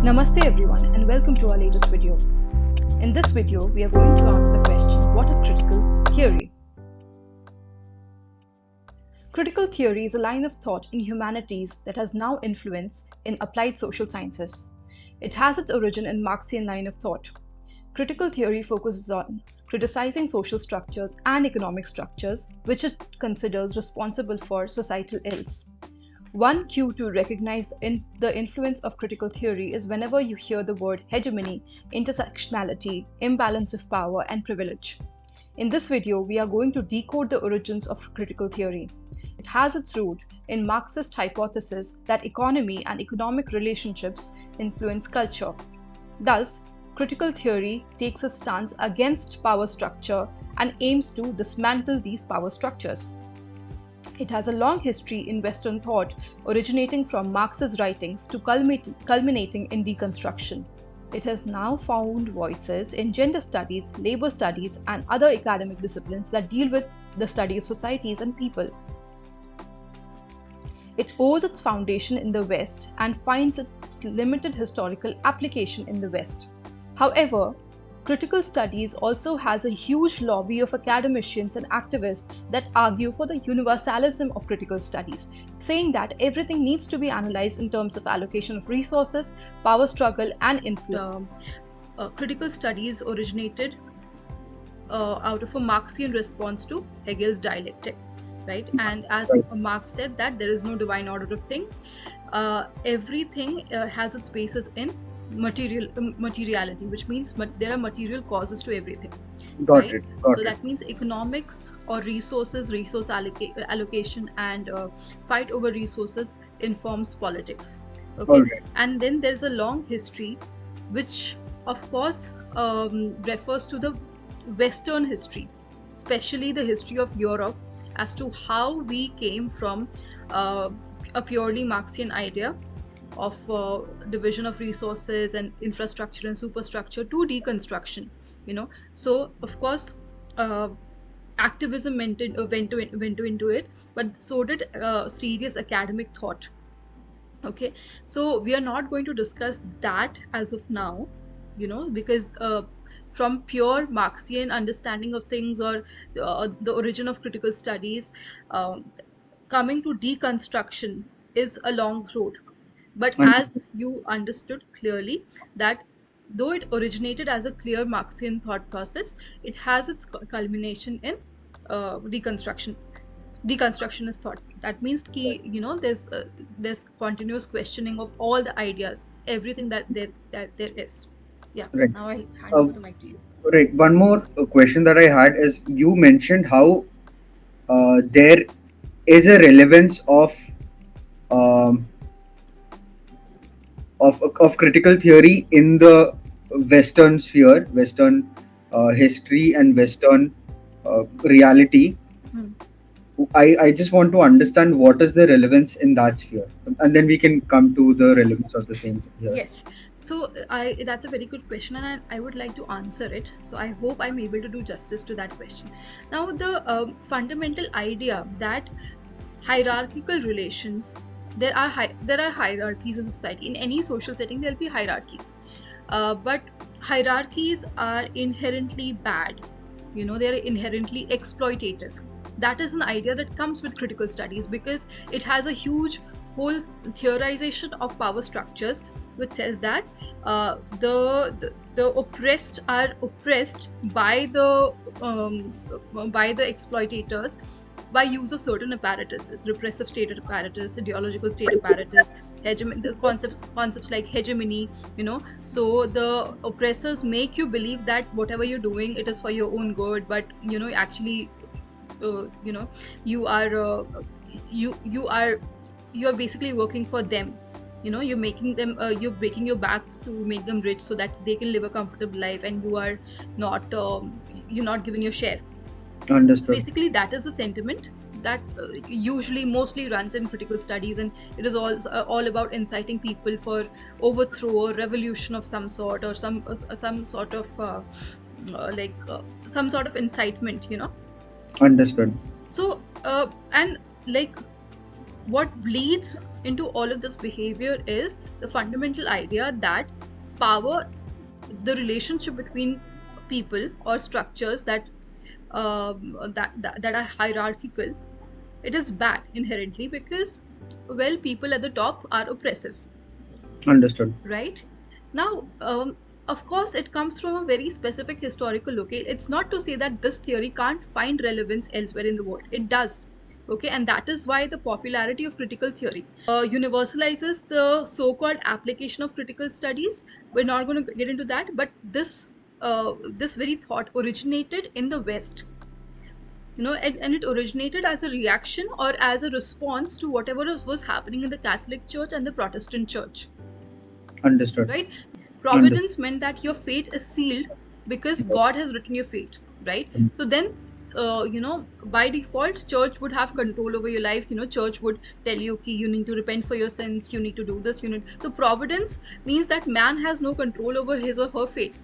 Namaste everyone and welcome to our latest video. In this video, we are going to answer the question, what is critical theory? Critical theory is a line of thought in humanities that has now influence in applied social sciences. It has its origin in Marxian line of thought. Critical theory focuses on criticizing social structures and economic structures which it considers responsible for societal ills. One cue to recognize the influence of critical theory is whenever you hear the word hegemony, intersectionality, imbalance of power, and privilege. In this video, we are going to decode the origins of critical theory. It has its root in Marxist hypothesis that economy and economic relationships influence culture. Thus, critical theory takes a stance against power structure and aims to dismantle these power structures. It has a long history in Western thought, originating from Marx's writings to culminating in deconstruction. It has now found voices in gender studies, labor studies, and other academic disciplines that deal with the study of societies and people. It owes its foundation in the West and finds its limited historical application in the West. However, critical studies also has a huge lobby of academicians and activists that argue for the universalism of critical studies, saying that everything needs to be analyzed in terms of allocation of resources, power struggle, and influence. Critical studies originated out of a Marxian response to Hegel's dialectic, right? And as Marx said that there is no divine order of things, everything has its basis in materiality, which means there are material causes to everything. Got it. So that means economics or resources, resource allocation, and fight over resources informs politics. Okay, and then there's a long history, which of course refers to the Western history, especially the history of Europe, as to how we came from a purely Marxian idea of division of resources and infrastructure and superstructure to deconstruction. So of course activism went into it, but so did serious academic thought. Okay, so we are not going to discuss that as of now, because from pure Marxian understanding of things or the origin of critical studies, coming to deconstruction is a long road. But as you understood clearly that though it originated as a clear Marxian thought process, it has its culmination in deconstruction. Deconstructionist thought. That means there's continuous questioning of all the ideas, everything that there is. Yeah. Right. Now I'll hand over the mic to you. Right. One more question that I had is, you mentioned how there is a relevance um, of critical theory in the Western sphere, Western history, and Western reality. I just want to understand what is the relevance in that sphere, and then we can come to the relevance of the same here. Yes. So that's a very good question, and I would like to answer it. So I hope I'm able to do justice to that question. Now, the fundamental idea that hierarchical relations, there are hierarchies in society. In any social setting, there'll be hierarchies, but hierarchies are inherently bad. They're inherently exploitative. That is an idea that comes with critical studies because it has a huge whole theorization of power structures, which says that the oppressed are oppressed by the exploitators by use of certain apparatuses, repressive state apparatus, ideological state apparatus, the concepts like hegemony. So the oppressors make you believe that whatever you're doing, it is for your own good, but actually you are basically working for them. You're making them you're breaking your back to make them rich so that they can live a comfortable life, and you are not you're not giving your share. Understood. Basically that is the sentiment that usually mostly runs in critical studies, and it is all about inciting people for overthrow or revolution of some sort, or some sort of some sort of incitement. Understood. So and like what leads into all of this behavior is the fundamental idea that power, the relationship between people or structures that are hierarchical, it is bad inherently because, well, people at the top are oppressive. Understood. Right? Now, of course, it comes from a very specific historical look. It's not to say that this theory can't find relevance elsewhere in the world. It does. Okay, and that is why the popularity of critical theory universalizes the so-called application of critical studies. We're not going to get into that, but this very thought originated in the West, and it originated as a reaction or as a response to whatever was happening in the Catholic Church and the Protestant Church. Understood. Right? Providence meant that your fate is sealed because God has written your fate, right? So then, by default, church would have control over your life. Church would tell you, okay, you need to repent for your sins, you need to do this, So providence means that man has no control over his or her fate.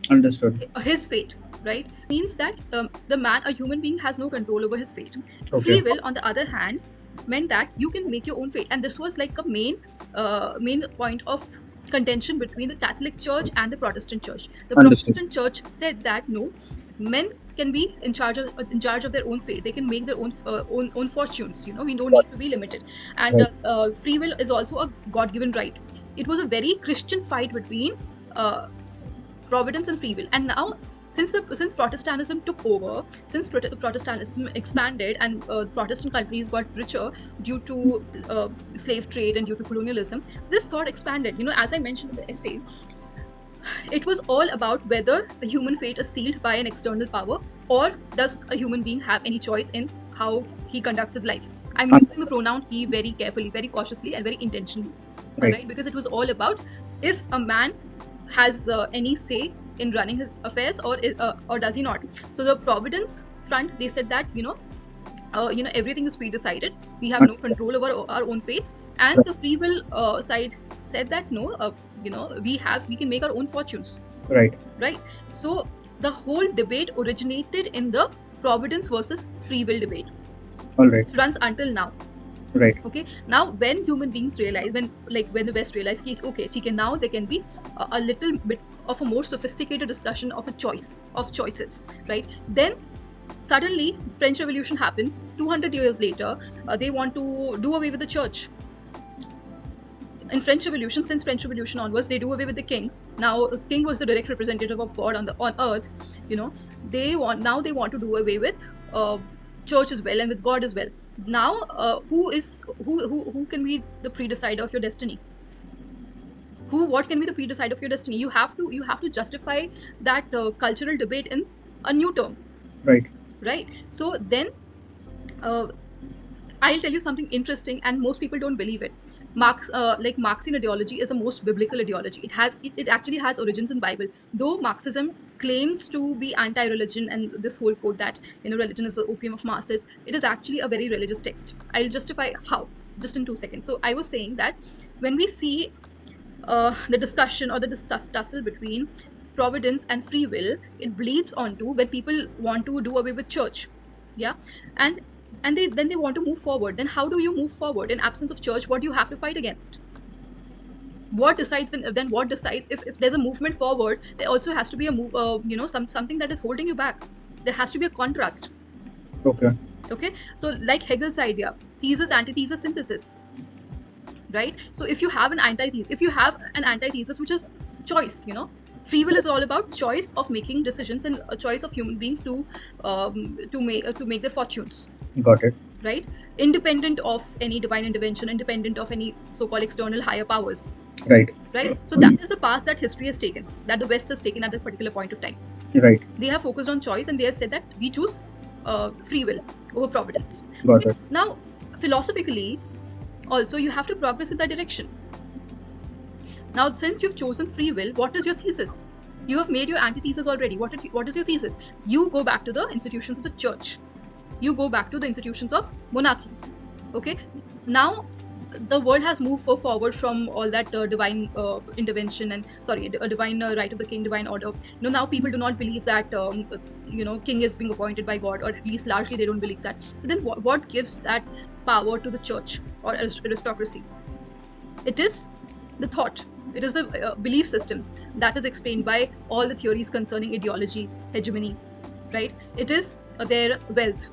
Understood. His fate, right? Means that a human being, has no control over his fate. Okay. Free will, on the other hand, meant that you can make your own fate, and this was like a main point of contention between the Catholic Church and the Protestant Church. The Understood. Protestant Church said that no, men can be in charge of their own fate. They can make their own fortunes. We don't need to be limited. And free will is also a God-given right. It was a very Christian fight between providence and free will. And now, since Protestantism took over, since Protestantism expanded and Protestant countries got richer due to slave trade and due to colonialism, this thought expanded. As I mentioned in the essay, it was all about whether a human fate is sealed by an external power, or does a human being have any choice in how he conducts his life. I'm using the pronoun he very carefully, very cautiously, and very intentionally, right? Because it was all about if a man has any say in running his affairs, or does he not. So the providence front, they said that everything is pre-decided, we have no control over our own fates. And the free will side said that no, we can make our own fortunes. Right. So the whole debate originated in the providence versus free will debate. All right. It runs until now. Right. Okay. Now, when human beings realize, when the West realized, okay, now there can be a little bit of a more sophisticated discussion of choices, right? Then suddenly, French Revolution happens. 200 years later, they want to do away with the church. In French Revolution, since French Revolution onwards, they do away with the king. Now, the king was the direct representative of God on earth. They want to do away with church as well and with God as well. Now, who can be the predecider of your destiny? What can be the predecider of your destiny? You have to justify that cultural debate in a new term. Right. So then, I'll tell you something interesting, and most people don't believe it. Marxian ideology is the most biblical ideology. It actually has origins in Bible. Though Marxism claims to be anti-religion and this whole quote that religion is the opium of masses, it is actually a very religious text. I'll justify how just in 2 seconds. So I was saying that when we see the discussion or the tussle between providence and free will, it bleeds onto when people want to do away with church. Yeah. And they want to move forward. Then how do you move forward in absence of church? What do you have to fight against? What decides then? What decides if there's a movement forward? There also has to be a move. Something that is holding you back. There has to be a contrast. Okay. So like Hegel's idea, thesis, antithesis, synthesis. Right. So if you have an antithesis, which is choice, free will is all about choice of making decisions and a choice of human beings to make their fortunes. Got it. Right? Independent of any divine intervention, independent of any so-called external higher powers. Right. So that is the path that history has taken, that the West has taken at that particular point of time. Right. They have focused on choice and they have said that we choose free will over providence. Got it. Now, philosophically, also you have to progress in that direction. Now, since you've chosen free will, what is your thesis? You have made your antithesis already. What is your thesis? You go back to the institutions of the church. You go back to the institutions of monarchy. Okay. Now, the world has moved forward from all that divine intervention and a divine right of the king, divine order. Now people do not believe that king is being appointed by God, or at least largely they don't believe that. So then, what gives that power to the church or aristocracy? It is the thought. It is the belief systems that is explained by all the theories concerning ideology, hegemony, right? It is their wealth,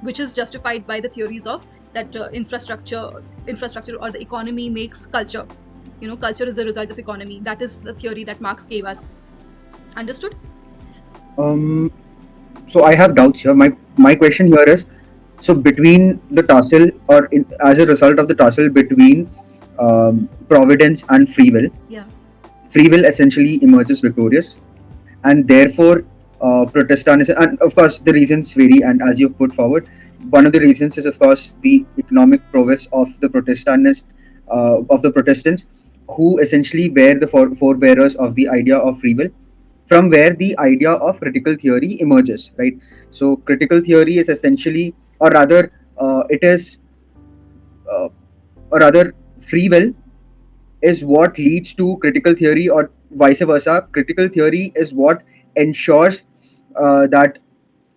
which is justified by the theories of that infrastructure or the economy makes culture. Culture is the result of economy. That is the theory that Marx gave us. Understood? So I have doubts here. My question here is, so between the tussle, or as a result of the tussle between providence and free will, Yeah. free will essentially emerges victorious, and therefore Protestantism, and of course the reasons vary, and as you've put forward, one of the reasons is of course the economic prowess of the Protestants, who essentially were the forebearers of the idea of free will, from where the idea of critical theory emerges, right? So critical theory is essentially, or rather, it is, uh, or rather, free will is what leads to critical theory, or vice versa. Critical theory is what ensures that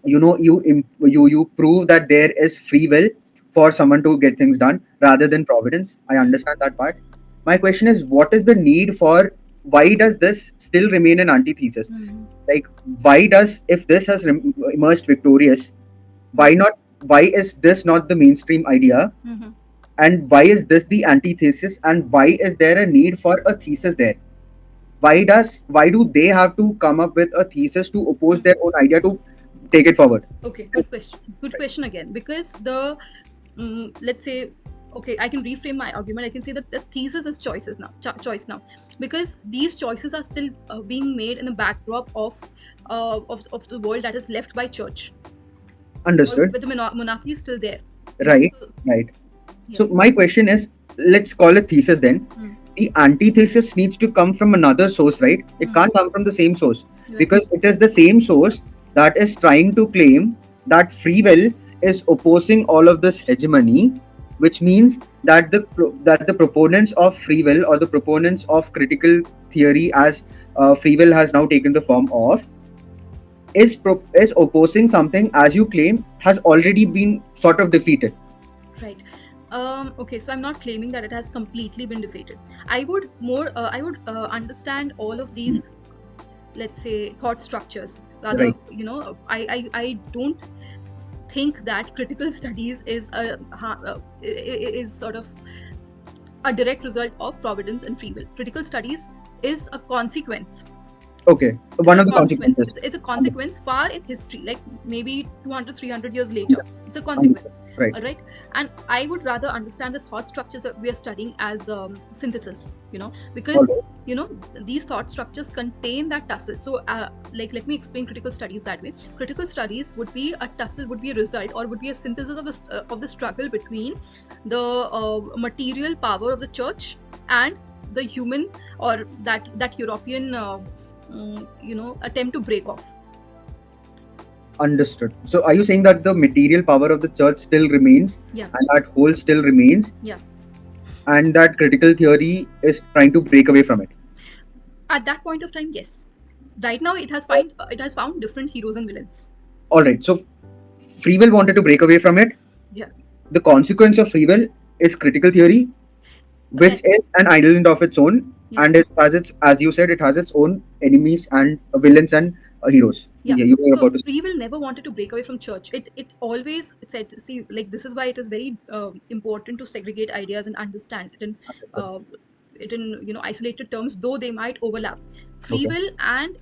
you prove that there is free will for someone to get things done rather than providence. I understand that part. My question is, what is the need for, why does this still remain an antithesis? Like, why does, if this has emerged victorious, why not, why is this not the mainstream idea, and why is this the antithesis, and why is there a need for a thesis there? Why do they have to come up with a thesis to oppose their own idea to take it forward? Okay, good question. Good question again. Because let's say, okay, I can reframe my argument. I can say that the thesis is choices now, choice now, because these choices are still being made in the backdrop of the world that is left by church. Understood. But the monarchy is still there. Right, right. Yeah. So my question is, let's call it thesis then. The antithesis needs to come from another source, right? It can't come from the same source, because it is the same source that is trying to claim that free will is opposing all of this hegemony, which means that the proponents of free will, or the proponents of critical theory, as free will has now taken the form of, is opposing something, as you claim, has already been sort of defeated. Right. Okay, so I'm not claiming that it has completely been defeated. I would understand all of these, let's say, thought structures. Rather, Right. I don't think that critical studies is sort of a direct result of providence and free will. Critical studies is a consequence. Okay, one of the consequences. It's a consequence far in history, like maybe 200, 300 years later. It's a consequence. Right. Right. And I would rather understand the thought structures that we are studying as synthesis, because, these thought structures contain that tussle. So, let me explain critical studies that way. Critical studies would be a tussle, would be a result, or would be a synthesis of the struggle between the material power of the church and the human, or that European attempt to break off. Understood. So are you saying that the material power of the church still remains? Yeah. And that whole still remains? Yeah. And that critical theory is trying to break away from it? At that point of time, yes. Right now, it has found different heroes and villains. All right. So free will wanted to break away from it. Yeah. The consequence of free will is critical theory, which is an island of its own, and it has its, as you said, it has its own enemies and villains and heroes. Yeah. You were about to... Free will never wanted to break away from church. It always said, see, like, this is why it is very important to segregate ideas and understand it in isolated terms, though they might overlap. Free will and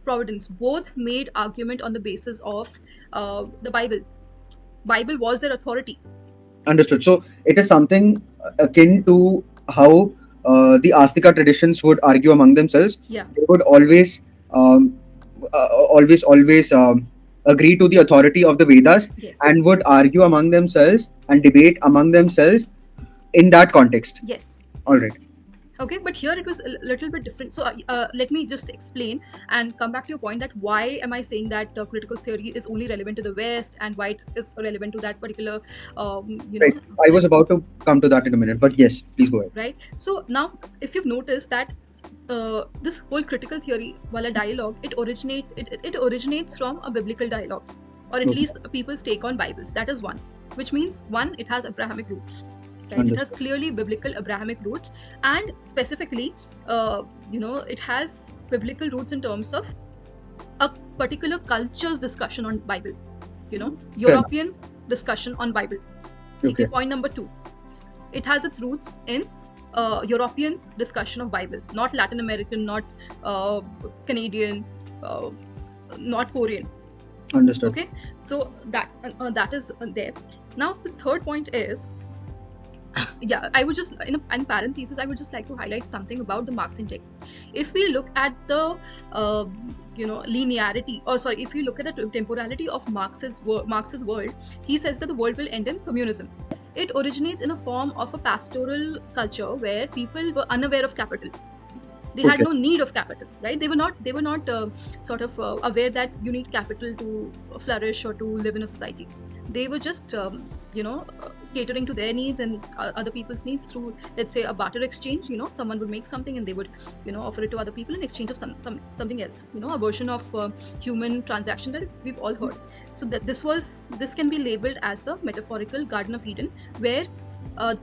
providence both made argument on the basis of the Bible. Bible was their authority. Understood. So it is something akin to how the Astika traditions would argue among themselves. Yeah. They would always agree to the authority of the Vedas. Yes. And would argue among themselves and debate among themselves in that context. Yes. All right. Okay, but here it was a little bit different. So let me just explain and come back to your point, that why am I saying that critical theory is only relevant to the West, and why it is relevant to that particular, Right. I was about to come to that in a minute, but yes, please go ahead. Right. So now, if you've noticed that this whole critical theory, wala dialogue, it originates from a biblical dialogue, or at least people's take on Bibles. That is one, which means, one, it has Abrahamic roots. right? It has Understood. clearly biblical Abrahamic roots, and specifically, it has biblical roots in terms of a particular culture's discussion on Bible. Fair enough. European discussion on Bible. Okay, Okay. point number 2. It has its roots in European discussion of Bible, not Latin American, not Canadian, uh, not Korean. Understood. Okay, so that is there. Now the third point is, yeah, I would just, in parenthesis, I would just like to highlight something about the Marxian texts. If we look at the linearity, or sorry, if you look at the temporality of Marx's world, he says that the world will end in communism. It originates in a form of a pastoral culture where people were unaware of capital. They had Okay. no need of capital, right? They were not sort of aware that you need capital to flourish or to live in a society. They were just catering to their needs and other people's needs through, let's say, a barter exchange. Someone would make something and they would offer it to other people in exchange of something else, a version of human transaction that we've all heard. So that this can be labeled as the metaphorical Garden of Eden, where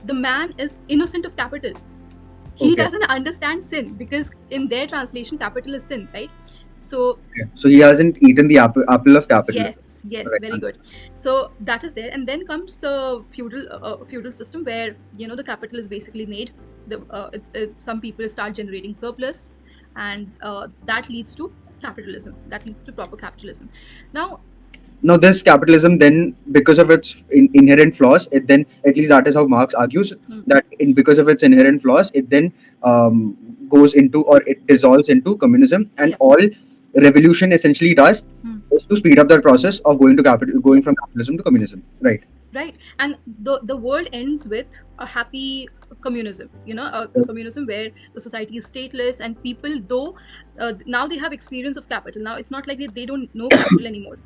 the man is innocent of capital. He Okay. doesn't understand sin, because in their translation capital is sin, right? So Okay. So he hasn't eaten the apple of capitalism. yes, Right. very good. So that is there, and then comes the feudal system, where the capital is basically made. Some people start generating surplus, and that leads to capitalism. That leads to proper capitalism. Now, this capitalism, then, because of its inherent flaws, it then, at least that is how Marx argues, that because of its inherent flaws, it then goes into, or it dissolves into communism, and Yeah. all revolution essentially does is to speed up that process of going from capitalism to communism. Right. Right, and the world ends with a happy communism, a communism where the society is stateless, and people, though now they have experience of capital. Now it's not like they don't know capital anymore.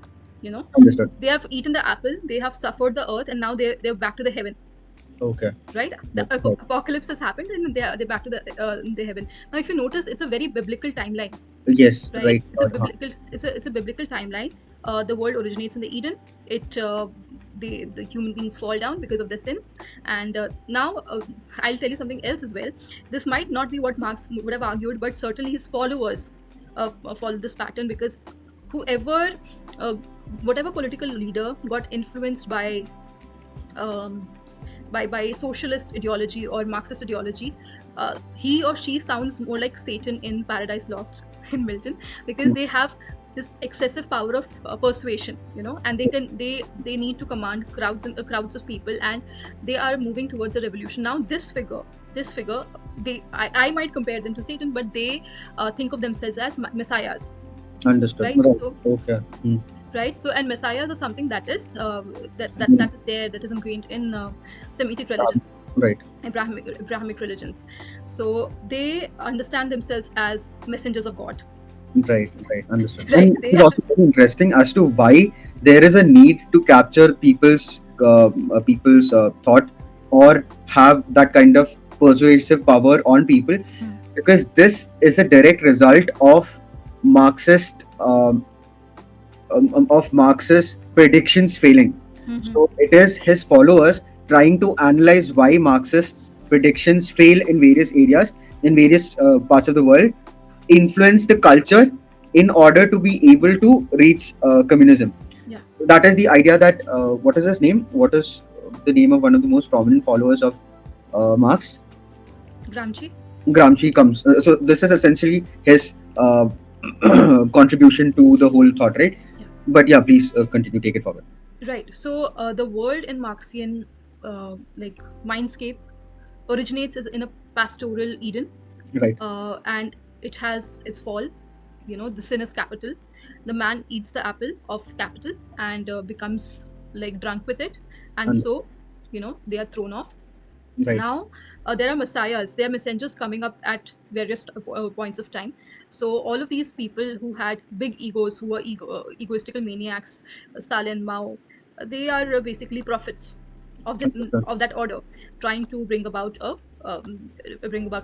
Understood. They have eaten the apple, they have suffered the earth, and now they're back to the heaven. Okay. Right, the Right. apocalypse has happened, and they're back to the heaven. Now if you notice, it's a very biblical timeline. Yes. Right, Right. it's a biblical timeline. The world originates in the Eden. The human beings fall down because of their sin, and now I'll tell you something else as well. This might not be what Marx would have argued, but certainly his followers followed this pattern, because whoever uh, whatever political leader got influenced um, by socialist ideology or Marxist ideology, he or she sounds more like Satan in Paradise Lost in Milton, because they have this excessive power of persuasion, and they need to command crowds of people, and they are moving towards a revolution. Now this figure, I might compare them to Satan, but they think of themselves as messiahs, Understood. right? Right. So Okay. right, so, and messiahs are something that is that is there, that is ingrained in Semitic religions, Right. Abrahamic religions. So they understand themselves as messengers of God. Right, right, understood. Right, And they it's also very interesting as to why there is a need to capture people's thought, or have that kind of persuasive power on people, because this is a direct result of Marxist Marx's predictions failing. So it is his followers trying to analyze why Marxists' predictions fail in various areas, in various parts of the world, influence the culture in order to be able to reach communism. Yeah. That is the idea that what is his name? What is the name of one of the most prominent followers of Marx? Gramsci. Gramsci comes. So this is essentially his contribution to the whole thought, right? Yeah. But yeah, please continue. Take it forward. Right. So the world in Marxian mindscape originates as in a pastoral Eden, Right. and it has its fall. The sin is capital. The man eats the apple of capital and becomes like drunk with it, and Understood. so they are thrown off. Right. Now there are messiahs, there are messengers coming up at various points of time. So all of these people who had big egos, who were egoistical maniacs, Stalin, Mao, they are basically prophets of Understood. that order, trying to bring about a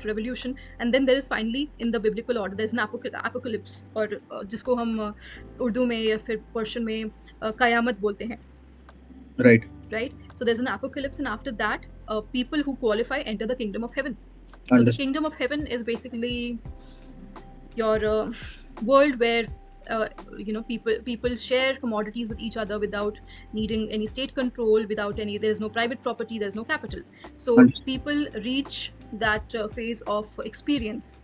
revolution. And then there is finally, in the biblical order, there's an apocalypse, और जिसको हम उर्दू में या फिर Persian में कयामत बोलते हैं. Right. right? So there's an apocalypse, and after that, people who qualify enter the kingdom of heaven. So the Understood. kingdom of heaven is basically your world where uh, people share commodities with each other without needing any state control, without any, there's no private property, there's no capital. So Understood. people reach that phase of experience.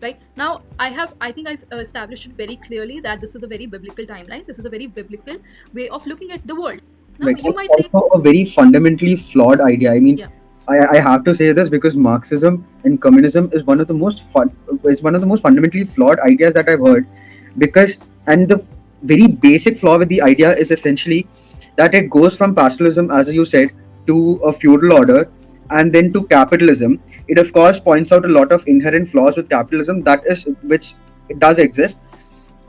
Right now, I think I've established it very clearly that this is a very biblical timeline. This is a very biblical way of looking at the world. Now Right. you And might say, also a very fundamentally flawed idea. I mean, yeah, I have to say this because Marxism and communism is one of the most fundamentally flawed ideas that I've heard. Because and the very basic flaw with the idea is essentially that it goes from pastoralism, as you said, to a feudal order, and then to capitalism. It of course points out a lot of inherent flaws with capitalism that is which it does exist,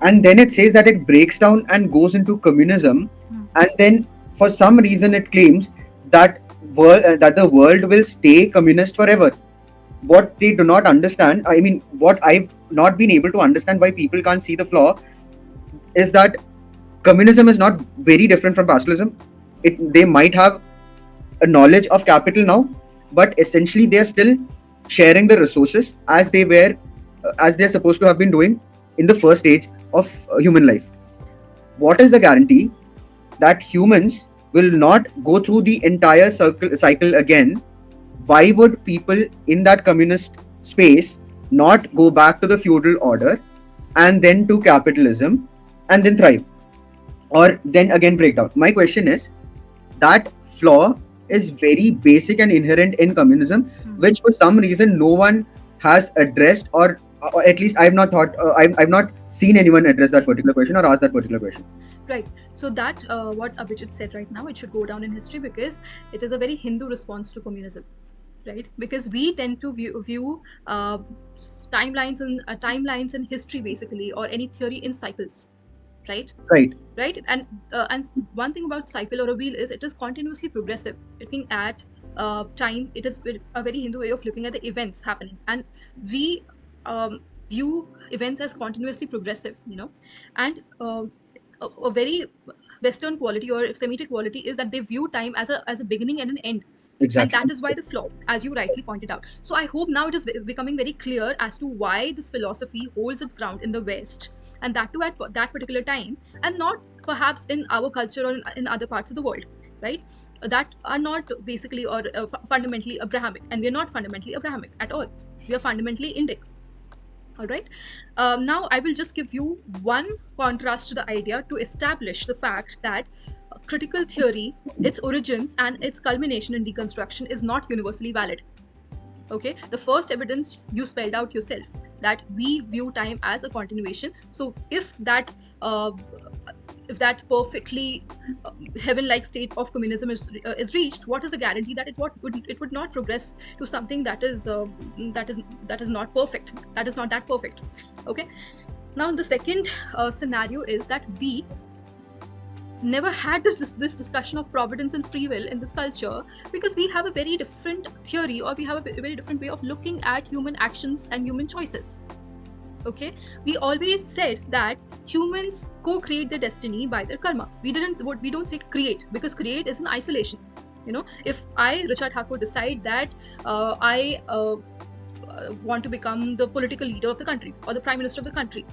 and then it says that it breaks down and goes into communism, and then for some reason it claims that that the world will stay communist forever. What they do not understand, I mean, what I've not been able to understand why people can't see the flaw, is that communism is not very different from pastoralism. They might have a knowledge of capital now, but essentially they are still sharing the resources as they were, as they're supposed to have been doing in the first stage of human life. What is the guarantee that humans will not go through the entire cycle again? Why would people in that communist space not go back to the feudal order and then to capitalism and then thrive, or then again break down? My question is, that flaw is very basic and inherent in communism, which for some reason no one has addressed, or at least I've not thought, I've not seen anyone address that particular question or ask that particular question. right. So that what Abhijit said right now, it should go down in history because it is a very Hindu response to communism, right? Because we tend to view timelines in history basically, or any theory in cycles, right? Right. Right. And one thing about cycle or a wheel is it is continuously progressive. Looking at time, it is a very Hindu way of looking at the events happening, and we view events as continuously progressive, and a very Western quality or Semitic quality is that they view time as a beginning and an end. And Exactly. that is why the flaw, as you rightly pointed out. So I hope now it is becoming very clear as to why this philosophy holds its ground in the West, and that too at that particular time, and not perhaps in our culture or in other parts of the world, right? That are not basically or fundamentally Abrahamic, and we are not fundamentally Abrahamic at all. We are fundamentally Indic. All right. Now I will just give you one contrast to the idea to establish the fact that critical theory, its origins and its culmination in deconstruction is not universally valid. Okay, the first evidence you spelled out yourself, that we view time as a continuation. So if that perfectly heaven-like state of communism is reached, what is the guarantee that it would not progress to something that is not perfect, that is not that perfect? Okay. Now the second scenario is that we never had this discussion of providence and free will in this culture, because we have a very different theory, or we have a very different way of looking at human actions and human choices. Okay, we always said that humans co-create their destiny by their karma. We don't say create, because create is an isolation. If I, Richard Thakur, decide that I want to become the political leader of the country or the prime minister of the country,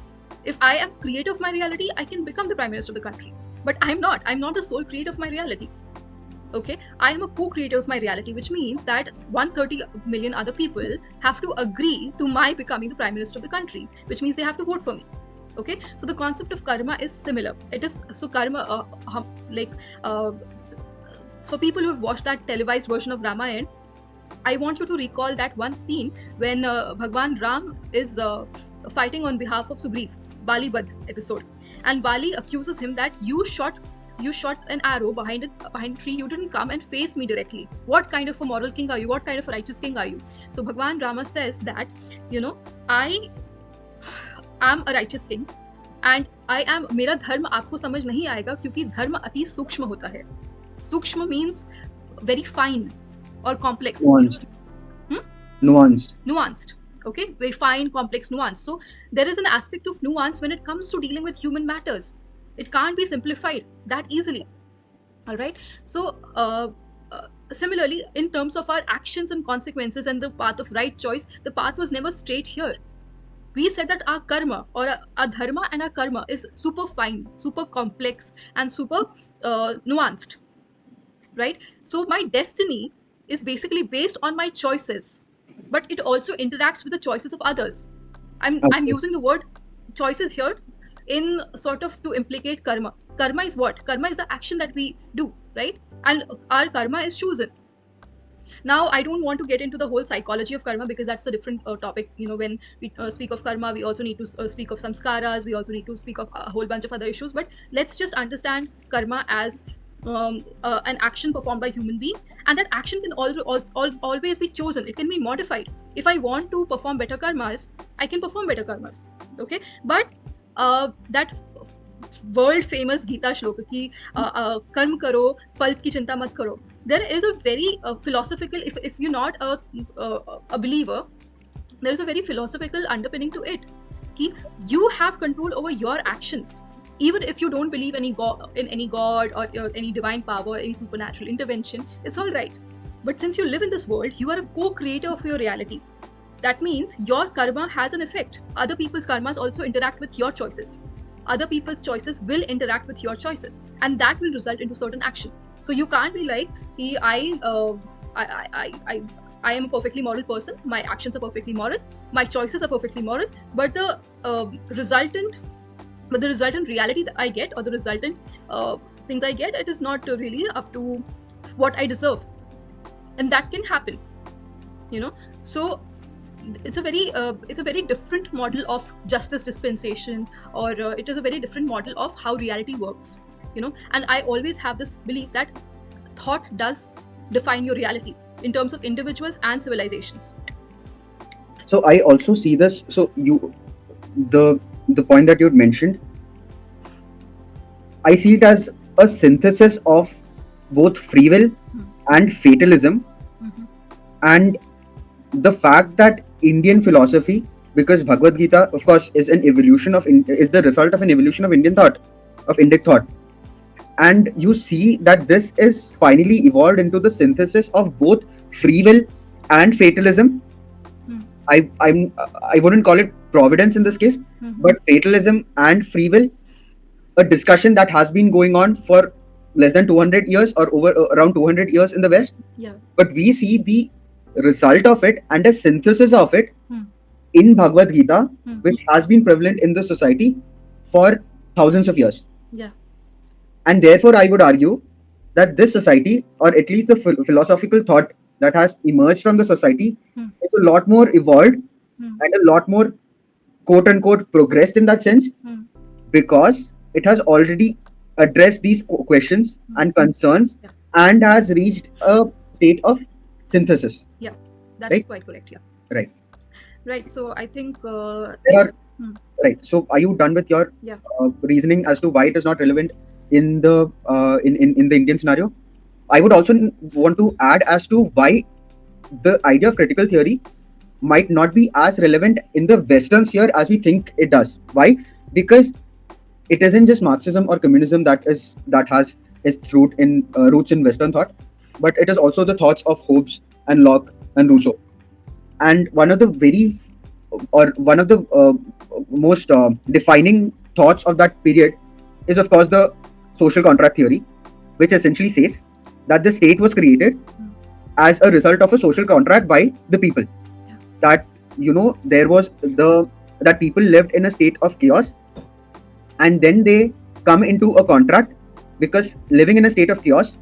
if I am creator of my reality, I can become the prime minister of the country. But I'm not the sole creator of my reality. Okay, I am a co-creator of my reality, which means that 130 million other people have to agree to my becoming the prime minister of the country, which means they have to vote for me. Okay, so the concept of karma is similar. It is so karma, for people who have watched that televised version of Ramayana, I want you to recall that one scene when Bhagwan Ram is fighting on behalf of Sugriv, Bali Badh episode, and Bali accuses him that you shot an arrow behind a tree, you didn't come and face me directly. What kind of a moral king are you? What kind of a righteous king are you? So Bhagwan Rama says that, I am a righteous king, and मेरा धर्म आपको समझ नहीं आएगा क्योंकि धर्म अति सूक्ष्म होता है. सूक्ष्म means very fine or complex. Nuanced. Okay, very fine, complex, nuance. So there is an aspect of nuance when it comes to dealing with human matters. It can't be simplified that easily. All right. So similarly, in terms of our actions and consequences and the path of right choice, the path was never straight here. We said that our karma or our dharma and our karma is super fine, super complex, and super nuanced, right? So my destiny is basically based on my choices, but it also interacts with the choices of others. I'm Okay. using the word choices here in sort of to implicate karma. Karma is what? Karma is the action that we do, right? And our karma is chosen. Now I don't want to get into the whole psychology of karma because that's a different topic. When we speak of karma, we also need to speak of samskaras, we also need to speak of a whole bunch of other issues, but let's just understand karma as an action performed by human being, and that action can always be chosen. It can be modified. If I want to perform better karmas, I can perform better karmas. Okay, but that world famous Gita shloka ki कर्म करो फल की चिंता मत करो. There is a very philosophical, if you're not a believer, there is a very philosophical underpinning to it. Ki you have control over your actions. Even if you don't believe in any god or any divine power, any supernatural intervention, it's all right. But since you live in this world, you are a co-creator of your reality. That means your karma has an effect. Other people's karmas also interact with your choices. Other people's choices will interact with your choices, and that will result into certain action. So you can't be like, I am a perfectly moral person. My actions are perfectly moral. My choices are perfectly moral. But resultant, the resultant reality that I get, or the resultant things I get, it is not really up to what I deserve, and that can happen. So it's a very different model of justice dispensation, or it is a very different model of how reality works. And I always have this belief that thought does define your reality in terms of individuals and civilizations. So I also see this. So the point that you mentioned, I see it as a synthesis of both free will and fatalism, and the fact that Indian philosophy, because Bhagavad Gita, of course, is an evolution of is the result of an evolution of Indian thought, of Indic thought, and you see that this is finally evolved into the synthesis of both free will and fatalism. I wouldn't call it providence in this case, but fatalism and free will, a discussion that has been going on for less than 200 years or over around 200 years in the West. Yeah. But we see the result of it and a synthesis of it in Bhagavad Gita, which has been prevalent in the society for thousands of years. Yeah. And therefore, I would argue that this society, or at least the philosophical thought that has emerged from the society, is a lot more evolved and a lot more quote unquote progressed in that sense, because it has already addressed these questions and concerns and has reached a state of synthesis. Yeah, that Right? is quite correct. Yeah. Right. Right. So I think There are right. So are you done with your yeah. reasoning as to why it is not relevant in the in the Indian scenario? I would also want to add as to why the idea of critical theory might not be as relevant in the Western sphere as we think it does. Why? Because it isn't just Marxism or communism that has its roots in Western thought, but it is also the thoughts of Hobbes and Locke and Rousseau. And one of the most defining thoughts of that period is, of course, the social contract theory, which essentially says that the state was created as a result of a social contract by the people. That there was that people lived in a state of chaos, and then they come into a contract, because living in a state of chaos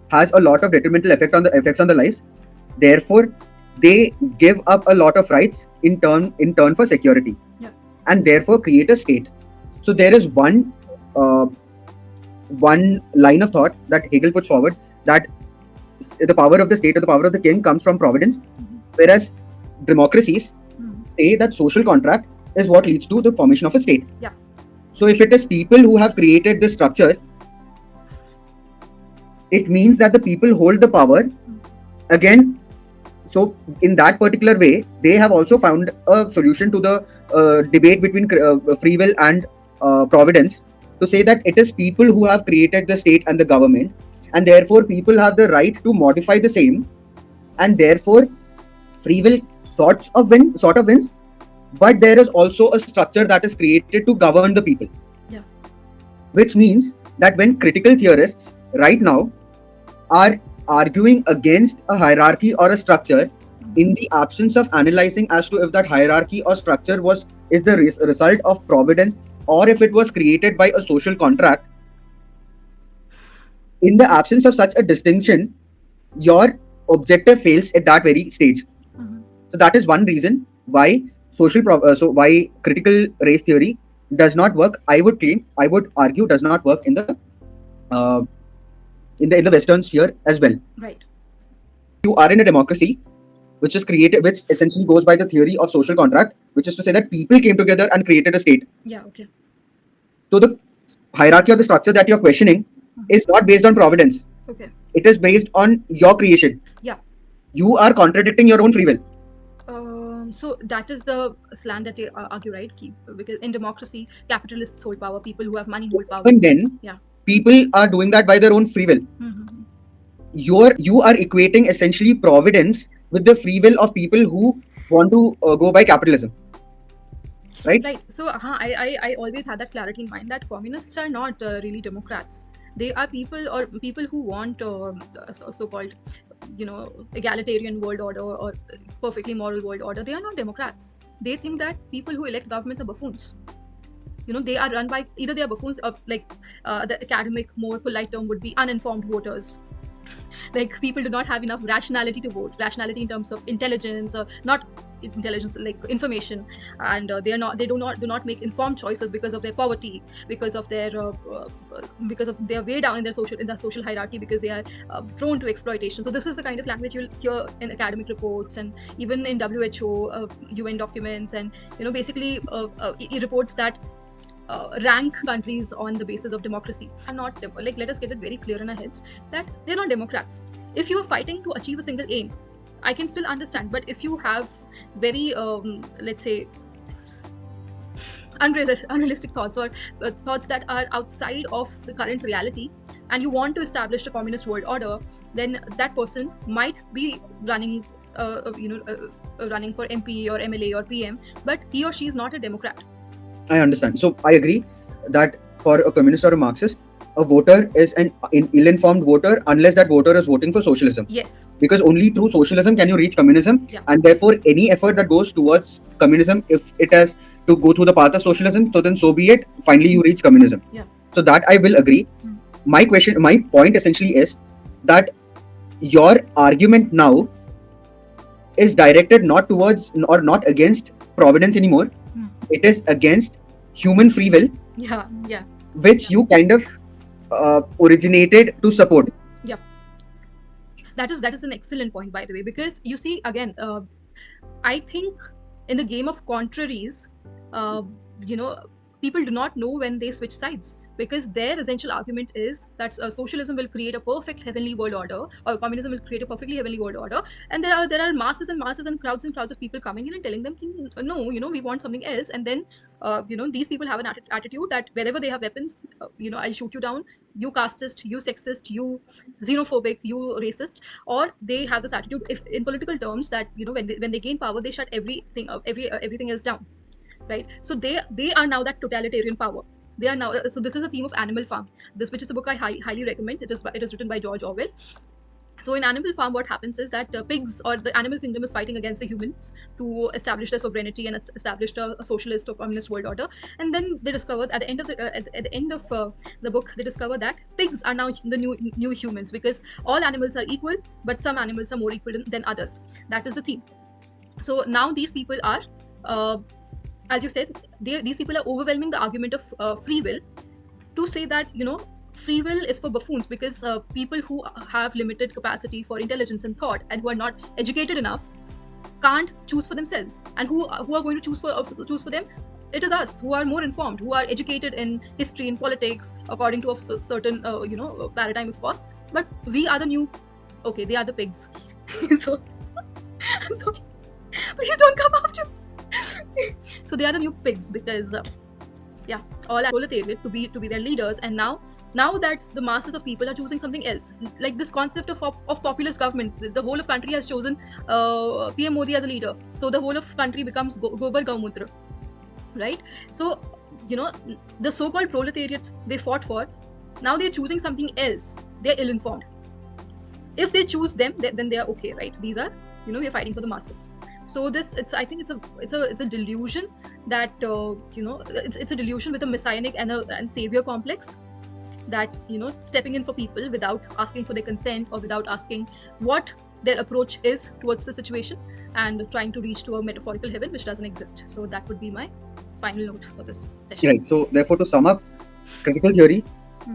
has a lot of detrimental effects on the lives. Therefore, they give up a lot of rights in turn for security, and therefore create a state. So there is one line of thought that Hegel puts forward, that the power of the state or the power of the king comes from providence, whereas democracies say that social contract is what leads to the formation of a state. Yeah. So if it is people who have created this structure, it means that the people hold the power again. So in that particular way, they have also found a solution to the debate between free will and providence, to say that it is people who have created the state and the government, and therefore people have the right to modify the same, and therefore free will sort of wins. But there is also a structure that is created to govern the people. Yeah. Which means that when critical theorists right now are arguing against a hierarchy or a structure, in the absence of analyzing as to if that hierarchy or structure is the result of providence, or if it was created by a social contract, in the absence of such a distinction, your objective fails at that very stage. So that is one reason why why critical race theory does not work. I would argue, does not work uh, in the Western sphere as well. Right. You are in a democracy which is created, which essentially goes by the theory of social contract, which is to say that people came together and created a state. Yeah. Okay. So the hierarchy or the structure that you're questioning is not based on providence. Okay. It is based on your creation. Yeah. You are contradicting your own free will. So that is the slant that they argue, right? Because in democracy, capitalists hold power, people who have money hold power. Even then, yeah, people are doing that by their own free will. You are equating essentially providence with the free will of people who want to go by capitalism. Right? Right. So I always had that clarity in mind that communists are not really democrats. They are people who want so-called, egalitarian world order or perfectly moral world order. They are not democrats. They think that people who elect governments are buffoons. They are run by either they are buffoons or the academic, more polite term would be uninformed voters. Like people do not have enough rationality to vote. Rationality in terms of intelligence, or not intelligence, like information, and they do not make informed choices because of their poverty, because of their way down in the social hierarchy, because they are prone to exploitation. So this is the kind of language you'll hear in academic reports and even in WHO, UN documents, and basically reports that rank countries on the basis of democracy. Are not let us get it very clear in our heads that they're not democrats. If you are fighting to achieve a single aim, I can still understand. But if you have very let's say unrealistic thoughts, or thoughts that are outside of the current reality, and you want to establish a communist world order, then that person might be running running for MP or MLA or PM, but he or she is not a democrat. I understand. So I agree that for a communist or a Marxist, a voter is an ill-informed voter unless that voter is voting for socialism. Yes. Because only through socialism can you reach communism. Yeah. And therefore, any effort that goes towards communism, if it has to go through the path of socialism, so then so be it. Finally, you reach communism. Yeah. So that I will agree. My point essentially is that your argument now is directed not towards or not against providence anymore. It is against human free will. Yeah. Which you kind of originated to support. Yeah. That is an excellent point, by the way, because you see, again, I think in the game of contraries, people do not know when they switch sides, because their essential argument is that socialism will create a perfect heavenly world order, or communism will create a perfectly heavenly world order, and there are masses and masses and crowds of people coming in and telling them, no, we want something else. And then these people have an attitude that wherever they have weapons, I'll shoot you down, you casteist, you sexist, you xenophobic, you racist. Or they have this attitude, if in political terms, that when they gain power, they shut everything everything else down, right? So they are now that totalitarian power. They are now, so this is a theme of Animal Farm, which is a book I highly recommend. It is written by George Orwell. So in Animal Farm, what happens is that pigs, or the animal kingdom, is fighting against the humans to establish their sovereignty and establish a socialist or communist world order. And then they discovered at the end of the book, they discover that pigs are now the new humans, because all animals are equal, but some animals are more equal than others. That is the theme. So now these people are, as you said, these people are overwhelming the argument of free will to say that free will is for buffoons, because people who have limited capacity for intelligence and thought, and who are not educated enough, can't choose for themselves. And who are going to choose for them? It is us, who are more informed, who are educated in history and politics according to a certain paradigm, of course. But we are they are the pigs. so please don't come after me. So they are the new pigs, because all are proletariat to be their leaders, and now Now that the masses of people are choosing something else, like this concept of populist government, the whole of country has chosen PM Modi as a leader, so the whole of country becomes Gobar Gaumutra, right? So, you know, the so-called proletariat they fought for, now they're choosing something else. They're ill-informed. If they choose them, then they are okay, right? These are, we're fighting for the masses. So this, I think it's a delusion that it's a delusion with a messianic and savior complex, that stepping in for people without asking for their consent or without asking what their approach is towards the situation, and trying to reach to a metaphorical heaven which doesn't exist. So that would be my final note for this session. Right. So therefore, to sum up, critical theory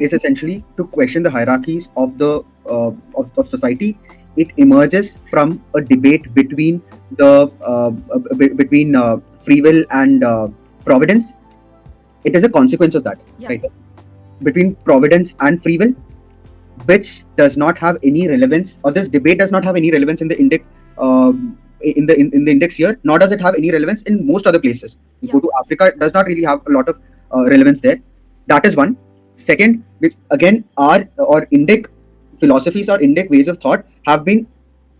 is essentially to question the hierarchies of the of society. It emerges from a debate between the between free will and providence. It is a consequence of that, right? Between providence and free will, which does not have any relevance, or this debate does not have any relevance in the index in the index sphere, nor does it have any relevance in most other places. You go to Africa, it does not really have a lot of relevance there. That is one. Second, again, our or Indic philosophies or Indic ways of thought have been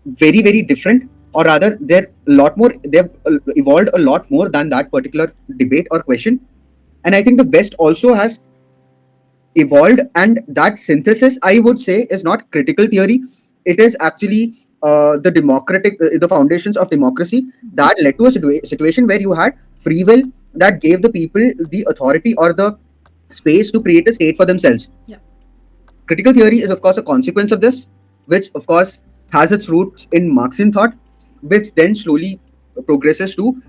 very, very different, or rather, they've evolved a lot more than that particular debate or question. And I think the West also has evolved, and that synthesis, I would say, is not critical theory. It is actually the foundations of democracy that led to a situation where you had free will that gave the people the authority or the space to create a state for themselves. Critical theory is, of course, a consequence of this, which, of course, has its roots in Marxian thought, which then slowly progresses to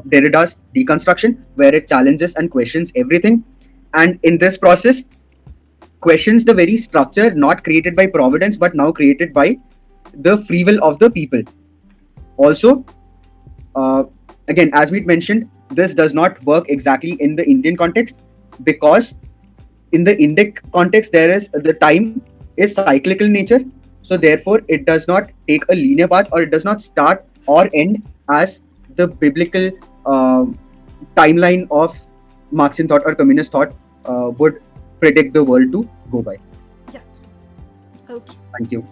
Derrida's deconstruction, where it challenges and questions everything. And in this process, questions the very structure not created by providence, but now created by the free will of the people. Also, again, as we mentioned, this does not work exactly in the Indian context, because in the Indic context, the time is cyclical nature. So therefore, it does not take a linear path, or it does not start or end as the biblical timeline of Marxian thought or communist thought would predict the world to go by. Okay. Thank you.